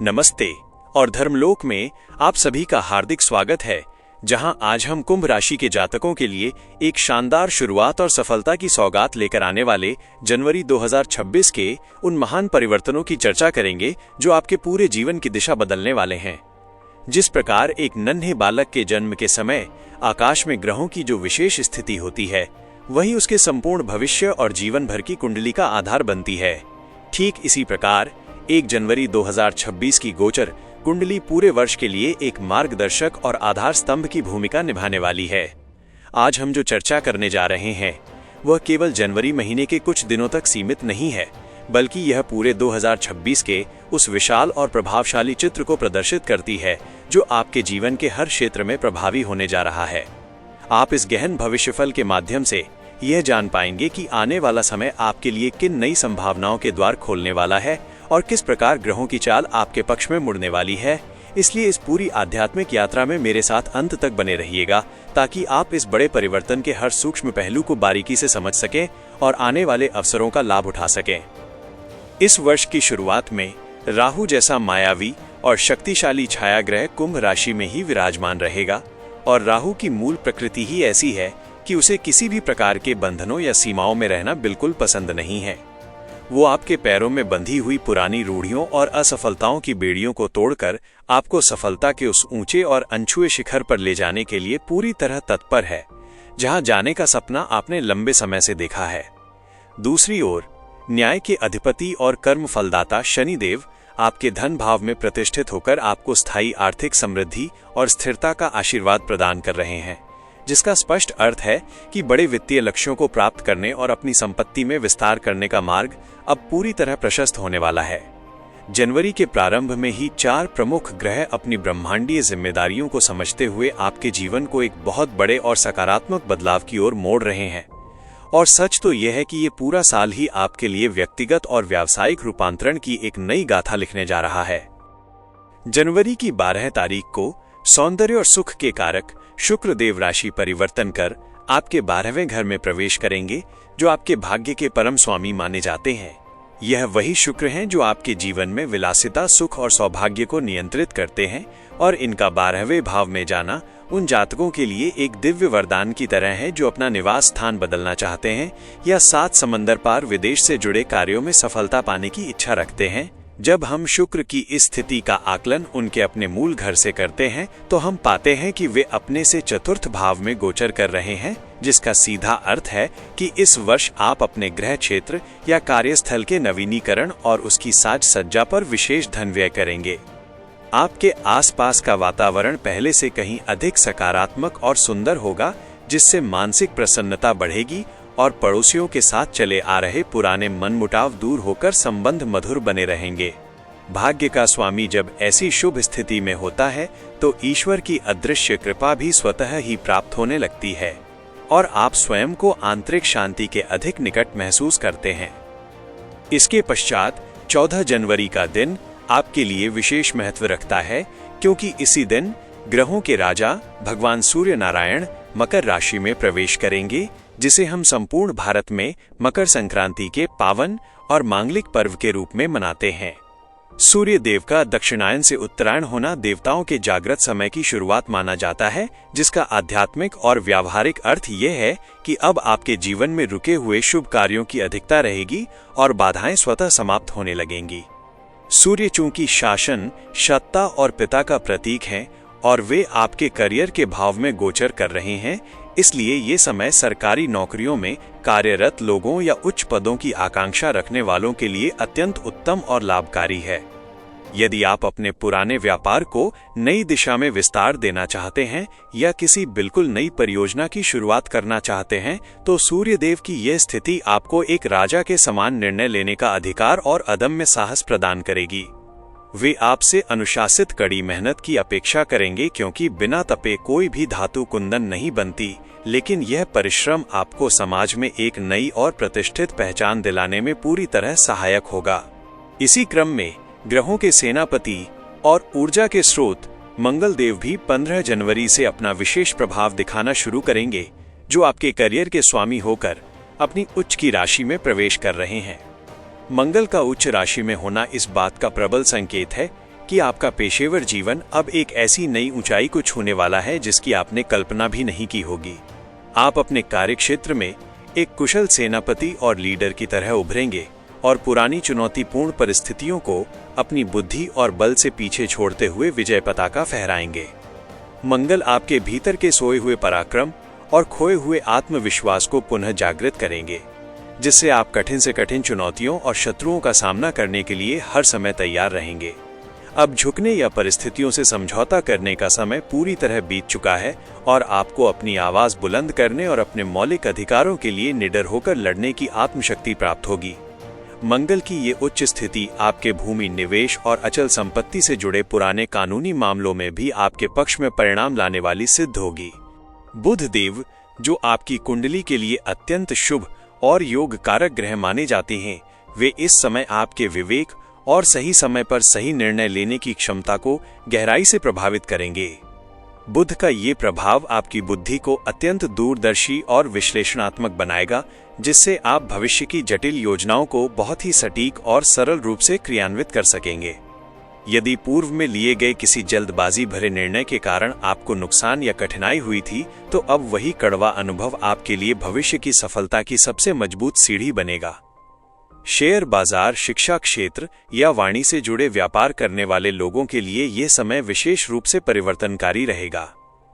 नमस्ते और धर्मलोक में आप सभी का हार्दिक स्वागत है, जहां आज हम कुंभ राशि के जातकों के लिए एक शानदार शुरुआत और सफलता की सौगात लेकर आने वाले जनवरी 2026 के उन महान परिवर्तनों की चर्चा करेंगे जो आपके पूरे जीवन की दिशा बदलने वाले हैं। जिस प्रकार एक नन्हे बालक के जन्म के समय आकाश में ग्रहों की जो विशेष स्थिति होती है, वही उसके संपूर्ण भविष्य और जीवन भर की कुंडली का आधार बनती है। ठीक इसी प्रकार 1 जनवरी 2026 की गोचर कुंडली पूरे वर्ष के लिए एक मार्गदर्शक और आधार स्तंभ की भूमिका निभाने वाली है। आज हम जो चर्चा करने जा रहे हैं वह केवल जनवरी महीने के कुछ दिनों तक सीमित नहीं है, बल्कि यह पूरे 2026 के उस विशाल और प्रभावशाली चित्र को प्रदर्शित करती है जो आपके जीवन के हर क्षेत्र में प्रभावी होने जा रहा है। आप इस गहन भविष्यफल के माध्यम से यह जान पाएंगे कि आने वाला समय आपके लिए किन नई संभावनाओं के द्वार खोलने वाला है और किस प्रकार ग्रहों की चाल आपके पक्ष में मुड़ने वाली है। इसलिए इस पूरी आध्यात्मिक यात्रा में मेरे साथ अंत तक बने रहिएगा, ताकि आप इस बड़े परिवर्तन के हर सूक्ष्म पहलू को बारीकी से समझ सकें और आने वाले अवसरों का लाभ उठा सकें। इस वर्ष की शुरुआत में राहु जैसा मायावी और शक्तिशाली छाया ग्रह कुंभ राशि में ही विराजमान रहेगा, और राहु की मूल प्रकृति ही ऐसी है कि उसे किसी भी प्रकार के बंधनों या सीमाओं में रहना बिल्कुल पसंद नहीं है। वो आपके पैरों में बंधी हुई पुरानी रूढ़ियों और असफलताओं की बेड़ियों को तोड़कर आपको सफलता के उस ऊंचे और अनछुए शिखर पर ले जाने के लिए पूरी तरह तत्पर है, जहां जाने का सपना आपने लंबे समय से देखा है। दूसरी ओर न्याय के अधिपति और कर्म फलदाता शनिदेव आपके धन भाव में प्रतिष्ठित होकर आपको स्थायी आर्थिक समृद्धि और स्थिरता का आशीर्वाद प्रदान कर रहे हैं, जिसका स्पष्ट अर्थ है कि बड़े वित्तीय लक्ष्यों को प्राप्त करने और अपनी संपत्ति में विस्तार करने का मार्ग अब पूरी तरह प्रशस्त होने वाला है। जनवरी के प्रारंभ में ही 4 प्रमुख ग्रह अपनी ब्रह्मांडीय जिम्मेदारियों को समझते हुए आपके जीवन को एक बहुत बड़े और सकारात्मक बदलाव की ओर मोड़ रहे हैं। और सच तो यह है कि ये पूरा साल ही आपके लिए व्यक्तिगत और व्यावसायिक रूपांतरण की एक नई गाथा लिखने जा रहा है। जनवरी की 12 तारीख को सौंदर्य और सुख के कारक शुक्र देव राशि परिवर्तन कर आपके 12वें घर में प्रवेश करेंगे, जो आपके भाग्य के परम स्वामी माने जाते हैं। यह वही शुक्र हैं जो आपके जीवन में विलासिता, सुख और सौभाग्य को नियंत्रित करते हैं, और इनका 12वें भाव में जाना उन जातकों के लिए एक दिव्य वरदान की तरह है जो अपना निवास स्थान बदलना चाहते हैं या 7 समंदर पार विदेश से जुड़े कार्यों में सफलता पाने की इच्छा रखते हैं। जब हम शुक्र की इस स्थिति का आकलन उनके अपने मूल घर से करते हैं तो हम पाते हैं कि वे अपने से चतुर्थ भाव में गोचर कर रहे हैं, जिसका सीधा अर्थ है कि इस वर्ष आप अपने गृह क्षेत्र या कार्यस्थल के नवीनीकरण और उसकी साज सज्जा पर विशेष धन व्यय करेंगे। आपके आसपास का वातावरण पहले से कहीं अधिक सकारात्मक और सुंदर होगा, जिससे मानसिक प्रसन्नता बढ़ेगी और पड़ोसियों के साथ चले आ रहे पुराने मनमुटाव दूर होकर संबंध मधुर बने रहेंगे। भाग्य का स्वामी जब ऐसी शुभ स्थिति में होता है तो ईश्वर की अदृश्य कृपा भी स्वतः ही प्राप्त होने लगती है और आप स्वयं को आंतरिक शांति के अधिक निकट महसूस करते हैं। इसके पश्चात 14 जनवरी का दिन आपके लिए विशेष महत्व रखता है, क्योंकि इसी दिन ग्रहों के राजा भगवान सूर्य नारायण मकर राशि में प्रवेश करेंगे, जिसे हम संपूर्ण भारत में मकर संक्रांति के पावन और मांगलिक पर्व के रूप में मनाते हैं। सूर्य देव का दक्षिणायन से उत्तरायण होना देवताओं के जागृत समय की शुरुआत माना जाता है, जिसका आध्यात्मिक और व्यावहारिक अर्थ यह है कि अब आपके जीवन में रुके हुए शुभ कार्यों की अधिकता रहेगी और बाधाएं स्वतः समाप्त होने लगेंगी। सूर्य चूंकि शासन, सत्ता और पिता का प्रतीक है और वे आपके करियर के भाव में गोचर कर रहे हैं, इसलिए ये समय सरकारी नौकरियों में कार्यरत लोगों या उच्च पदों की आकांक्षा रखने वालों के लिए अत्यंत उत्तम और लाभकारी है। यदि आप अपने पुराने व्यापार को नई दिशा में विस्तार देना चाहते हैं या किसी बिल्कुल नई परियोजना की शुरुआत करना चाहते हैं, तो सूर्यदेव की यह स्थिति आपको एक राजा के समान निर्णय लेने का अधिकार और अदम्य साहस प्रदान करेगी। वे आपसे अनुशासित कड़ी मेहनत की अपेक्षा करेंगे, क्योंकि बिना तपे कोई भी धातु कुंदन नहीं बनती, लेकिन यह परिश्रम आपको समाज में एक नई और प्रतिष्ठित पहचान दिलाने में पूरी तरह सहायक होगा। इसी क्रम में ग्रहों के सेनापति और ऊर्जा के स्रोत मंगल देव भी 15 जनवरी से अपना विशेष प्रभाव दिखाना शुरू करेंगे, जो आपके करियर के स्वामी होकर अपनी उच्च की राशि में प्रवेश कर रहे हैं। मंगल का उच्च राशि में होना इस बात का प्रबल संकेत है कि आपका पेशेवर जीवन अब एक ऐसी नई ऊंचाई को छूने वाला है जिसकी आपने कल्पना भी नहीं की होगी। आप अपने कार्यक्षेत्र में एक कुशल सेनापति और लीडर की तरह उभरेंगे और पुरानी चुनौतीपूर्ण परिस्थितियों को अपनी बुद्धि और बल से पीछे छोड़ते हुए विजय पताका फहराएंगे। मंगल आपके भीतर के सोए हुए पराक्रम और खोए हुए आत्मविश्वास को पुनः जागृत करेंगे, जिससे आप कठिन से कठिन चुनौतियों और शत्रुओं का सामना करने के लिए हर समय तैयार रहेंगे। अब झुकने या परिस्थितियों से समझौता करने का समय पूरी तरह बीत चुका है और आपको अपनी आवाज बुलंद करने और अपने मौलिक अधिकारों के लिए निडर होकर लड़ने की आत्मशक्ति प्राप्त होगी। मंगल की ये उच्च स्थिति आपके भूमि निवेश और अचल संपत्ति से जुड़े पुराने कानूनी मामलों में भी आपके पक्ष में परिणाम लाने वाली सिद्ध होगी। बुध देव, जो आपकी कुंडली के लिए अत्यंत शुभ और योग कारक ग्रह माने जाते हैं, वे इस समय आपके विवेक और सही समय पर सही निर्णय लेने की क्षमता को गहराई से प्रभावित करेंगे। बुध का ये प्रभाव आपकी बुद्धि को अत्यंत दूरदर्शी और विश्लेषणात्मक बनाएगा, जिससे आप भविष्य की जटिल योजनाओं को बहुत ही सटीक और सरल रूप से क्रियान्वित कर सकेंगे। यदि पूर्व में लिए गए किसी जल्दबाजी भरे निर्णय के कारण आपको नुकसान या कठिनाई हुई थी, तो अब वही कड़वा अनुभव आपके लिए भविष्य की सफलता की सबसे मजबूत सीढ़ी बनेगा। शेयर बाजार, शिक्षा क्षेत्र या वाणी से जुड़े व्यापार करने वाले लोगों के लिए ये समय विशेष रूप से परिवर्तनकारी रहेगा,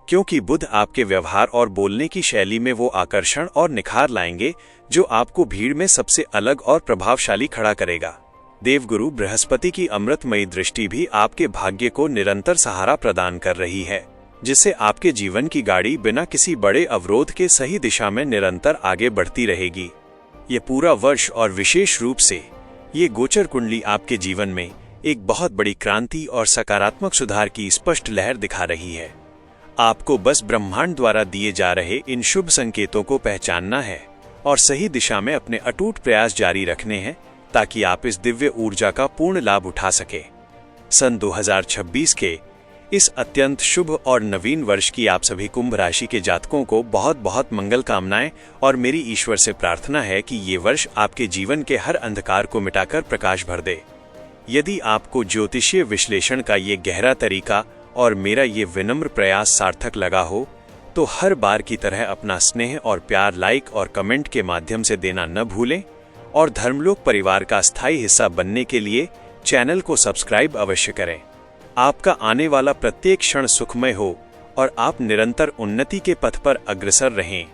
क्योंकि बुध आपके व्यवहार और बोलने की शैली में वो आकर्षण और निखार लाएंगे जो आपको भीड़ में सबसे अलग और प्रभावशाली खड़ा करेगा। देवगुरु बृहस्पति की अमृतमयी दृष्टि भी आपके भाग्य को निरंतर सहारा प्रदान कर रही है, जिससे आपके जीवन की गाड़ी बिना किसी बड़े अवरोध के सही दिशा में निरंतर आगे बढ़ती रहेगी। ये पूरा वर्ष और विशेष रूप से ये गोचर कुंडली आपके जीवन में एक बहुत बड़ी क्रांति और सकारात्मक सुधार की स्पष्ट लहर दिखा रही है। आपको बस ब्रह्मांड द्वारा दिए जा रहे इन शुभ संकेतों को पहचानना है और सही दिशा में अपने अटूट प्रयास जारी रखने हैं, ताकि आप इस दिव्य ऊर्जा का पूर्ण लाभ उठा सके। सन 2026 के इस अत्यंत शुभ और नवीन वर्ष की आप सभी कुंभ राशि के जातकों को बहुत बहुत मंगल कामनाएं, और मेरी ईश्वर से प्रार्थना है कि ये वर्ष आपके जीवन के हर अंधकार को मिटाकर प्रकाश भर दे। यदि आपको ज्योतिषीय विश्लेषण का ये गहरा तरीका और मेरा ये विनम्र प्रयास सार्थक लगा हो, तो हर बार की तरह अपना स्नेह और प्यार लाइक और कमेंट के माध्यम से देना न भूलें, और धर्मलोक परिवार का स्थायी हिस्सा बनने के लिए चैनल को सब्सक्राइब अवश्य करें। आपका आने वाला प्रत्येक क्षण सुखमय हो और आप निरंतर उन्नति के पथ पर अग्रसर रहें।